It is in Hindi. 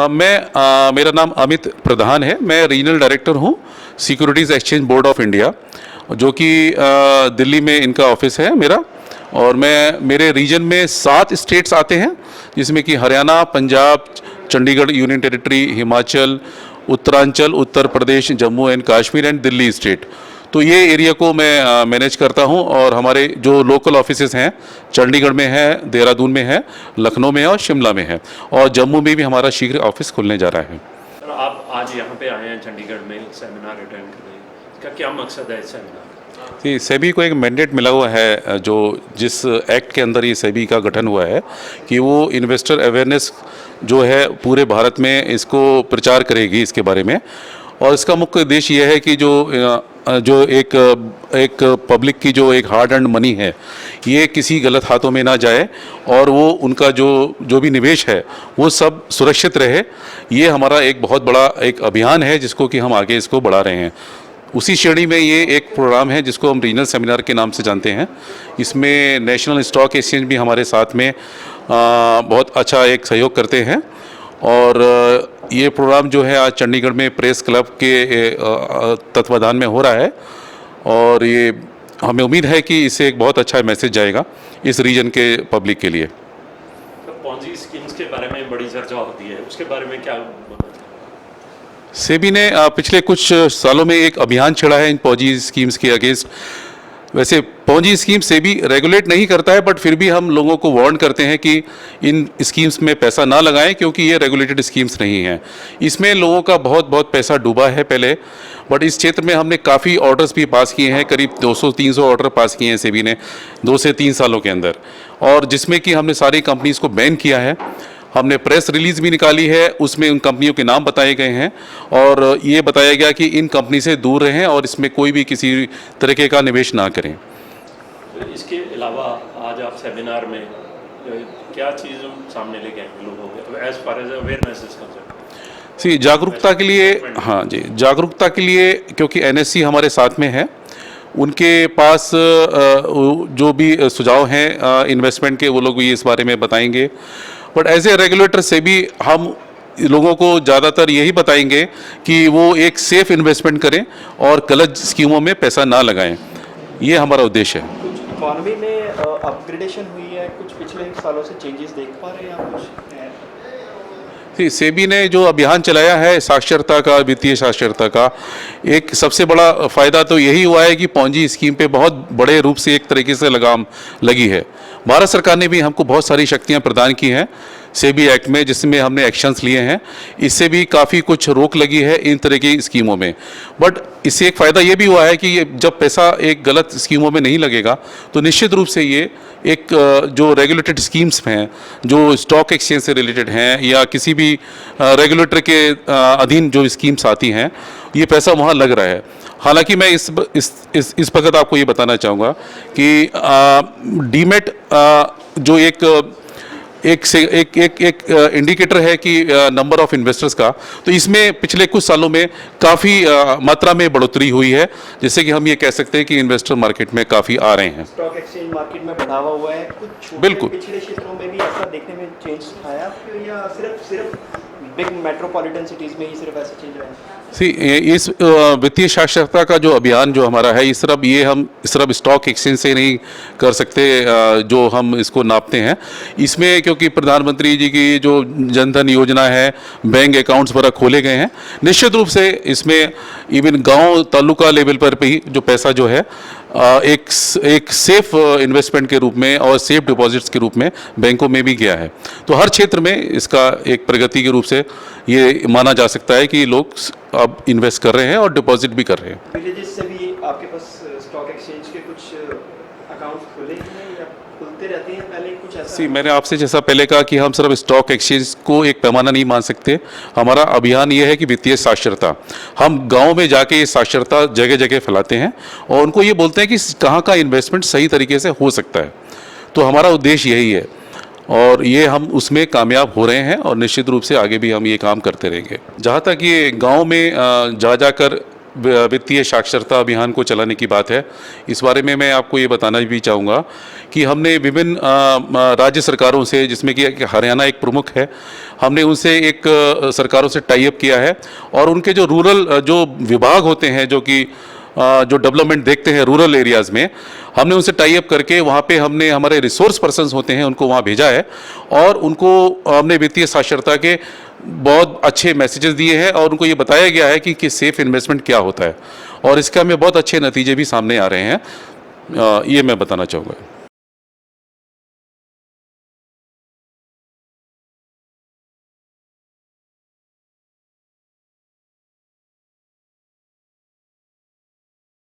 मेरा नाम अमित प्रधान है। मैं रीजनल डायरेक्टर हूँ securities exchange board of India, जो कि दिल्ली में इनका ऑफिस है मेरा। और मेरे रीजन में 7 स्टेट्स आते हैं, जिसमें कि Haryana, Punjab, Chandigarh union territory, Himachal, Uttaranchal, Uttar Pradesh, Jammu and Kashmir and Delhi state. तो ये एरिया को मैं मैनेज करता हूँ। और हमारे जो लोकल ऑफिसेज हैं, चंडीगढ़ में है, देहरादून में है, लखनऊ में है और शिमला में है, और जम्मू में भी हमारा शीघ्र ऑफिस खुलने जा रहा है। सर, आप आज यहाँ पे आए हैं चंडीगढ़ में सेमिनार अटेंड करने, इसका क्या मकसद है इस सेमिनार? जी, सेबी को एक मैंडेट मिला हुआ है, जो जिस एक्ट के अंदर ये सेबी का गठन हुआ है, कि वो इन्वेस्टर अवेयरनेस जो है पूरे भारत में इसको प्रचार करेगी इसके बारे में। और इसका मुख्य उद्देश्य ये है कि जो एक पब्लिक की जो एक हार्ड अर्न्ड मनी है, ये किसी गलत हाथों में ना जाए, और वो उनका जो भी निवेश है वो सब सुरक्षित रहे। ये हमारा एक बहुत बड़ा एक अभियान है, जिसको कि हम आगे इसको बढ़ा रहे हैं। उसी श्रेणी में ये एक प्रोग्राम है जिसको हम रीजनल सेमिनार के नाम से जानते हैं। इसमें नेशनल स्टॉक एक्सचेंज भी हमारे साथ में बहुत अच्छा एक सहयोग करते हैं। और ये प्रोग्राम जो है आज चंडीगढ़ में प्रेस क्लब के तत्वाधान में हो रहा है, और ये हमें उम्मीद है कि इससे एक बहुत अच्छा मैसेज जाएगा इस रीजन के पब्लिक के लिए। तो पॉन्जी स्कीम्स के बारे में बड़ी चर्चा होती है, उसके बारे में क्या? सेबी ने पिछले कुछ सालों में एक अभियान छेड़ा है इन पॉन्जी स्कीम्स के अगेंस्ट। वैसे पॉन्जी स्कीम सेबी रेगुलेट नहीं करता है, बट फिर भी हम लोगों को वार्न करते हैं कि इन स्कीम्स में पैसा ना लगाएं, क्योंकि ये रेगुलेटेड स्कीम्स नहीं हैं। इसमें लोगों का बहुत पैसा डूबा है पहले, बट इस क्षेत्र में हमने काफ़ी ऑर्डर्स भी पास किए हैं। करीब 200-300 ऑर्डर पास किए हैं सेबी ने 2 से 3 सालों के अंदर, और जिसमें कि हमने सारी कंपनीज़ को बैन किया है। हमने प्रेस रिलीज़ भी निकाली है, उसमें उन कंपनियों के नाम बताए गए हैं, और ये बताया गया कि इन कंपनी से दूर रहें और इसमें कोई भी किसी तरीके का निवेश ना करें। इसके अलावा आज आप सेमिनार में क्या चीज़ सामने लेके आएंगे लोगों के, as far as awareness is concern? जागरूकता के लिए, हाँ जी, जागरूकता के लिए, क्योंकि एनएससी हमारे साथ में है, उनके पास जो भी सुझाव हैं इन्वेस्टमेंट के, वो लोग भी इस बारे में बताएंगे। बट एज ए रेगुलेटर से भी हम लोगों को ज़्यादातर यही बताएंगे कि वो एक सेफ इन्वेस्टमेंट करें और गलत स्कीमों में पैसा ना लगाएं। ये हमारा उद्देश्य है। कुछ इकॉनमी में अपग्रेडेशन हुई है, कुछ पिछले सालों से चेंजेस देख पा रहे हैं आप कुछ? सेबी ने जो अभियान चलाया है साक्षरता का, वित्तीय साक्षरता का, एक सबसे बड़ा फ़ायदा तो यही हुआ है कि पॉन्जी स्कीम पे बहुत बड़े रूप से एक तरीके से लगाम लगी है। भारत सरकार ने भी हमको बहुत सारी शक्तियां प्रदान की हैं सेबी एक्ट में, जिसमें हमने एक्शंस लिए हैं। इससे भी काफ़ी कुछ रोक लगी है इन तरह की स्कीमों में। बट इससे एक फ़ायदा ये भी हुआ है कि ये जब पैसा एक गलत स्कीमों में नहीं लगेगा, तो निश्चित रूप से ये एक जो रेगुलेटेड स्कीम्स हैं, जो स्टॉक एक्सचेंज से रिलेटेड हैं या किसी भी रेगुलेटर के अधीन जो स्कीम्स आती हैं, ये पैसा वहाँ लग रहा है। हालांकि मैं इस वक्त आपको ये बताना चाहूँगा कि डीमेट जो एक इंडिकेटर है कि नंबर ऑफ इन्वेस्टर्स का, तो इसमें पिछले कुछ सालों में काफ़ी मात्रा में बढ़ोतरी हुई है, जिससे कि हम ये कह सकते हैं कि इन्वेस्टर मार्केट में काफ़ी आ रहे हैं। स्टॉक एक्सचेंज मार्केट में बढ़ावा हुआ है, कुछ बिल्कुल पिछले क्षेत्रों में भी ऐसा देखने में चेंज आया, या सिर्फ बिग मेट्रोपॉलिटन सिटीज़ में ही सिर्फ ऐसा चेंज आया? इस वित्तीय साक्षरता का जो अभियान जो हमारा है, इस तरफ स्टॉक एक्सचेंज से नहीं कर सकते जो हम इसको नापते हैं। इसमें क्योंकि प्रधानमंत्री जी की जो जनधन योजना है, बैंक अकाउंट्स वगैरह खोले गए हैं, निश्चित रूप से इसमें इवन गांव तालुका लेवल पर भी जो पैसा जो है एक सेफ इन्वेस्टमेंट के रूप में और सेफ डिपॉजिट्स के रूप में बैंकों में भी गया है। तो हर क्षेत्र में इसका एक प्रगति के रूप से ये माना जा सकता है कि लोग अब इन्वेस्ट कर रहे हैं और डिपॉजिट भी कर रहे हैं। विलेजेस से भी आपके पास स्टॉक एक्सचेंज के कुछ अकाउंट्स खुले हैं या खुलते रहते हैं पहले कुछ ऐसा? मैंने आपसे जैसा पहले कहा कि हम सिर्फ स्टॉक एक्सचेंज को एक पैमाना नहीं मान सकते। हमारा अभियान ये है कि वित्तीय साक्षरता, हम गांव में जाके ये साक्षरता जगह जगह फैलाते हैं और उनको ये बोलते हैं कि कहाँ का इन्वेस्टमेंट सही तरीके से हो सकता है। तो हमारा उद्देश्य यही है, और ये हम उसमें कामयाब हो रहे हैं, और निश्चित रूप से आगे भी हम ये काम करते रहेंगे। जहाँ तक ये गांव में जा जाकर वित्तीय साक्षरता अभियान को चलाने की बात है। इस बारे में मैं आपको ये बताना भी चाहूँगा कि हमने विभिन्न राज्य सरकारों से, जिसमें कि हरियाणा एक प्रमुख है, हमने उनसे एक सरकारों से टाई अप किया है और उनके जो रूरल जो विभाग होते हैं जो कि जो डेवलपमेंट देखते हैं रूरल एरियाज़ में, हमने उनसे टाई अप करके वहाँ पे हमने हमारे रिसोर्स पर्सन्स होते हैं उनको वहाँ भेजा है और उनको हमने वित्तीय साक्षरता के बहुत अच्छे मैसेजेस दिए हैं और उनको ये बताया गया है कि सेफ इन्वेस्टमेंट क्या होता है और इसका हमें बहुत अच्छे नतीजे भी सामने आ रहे हैं। ये मैं बताना चाहूँगा।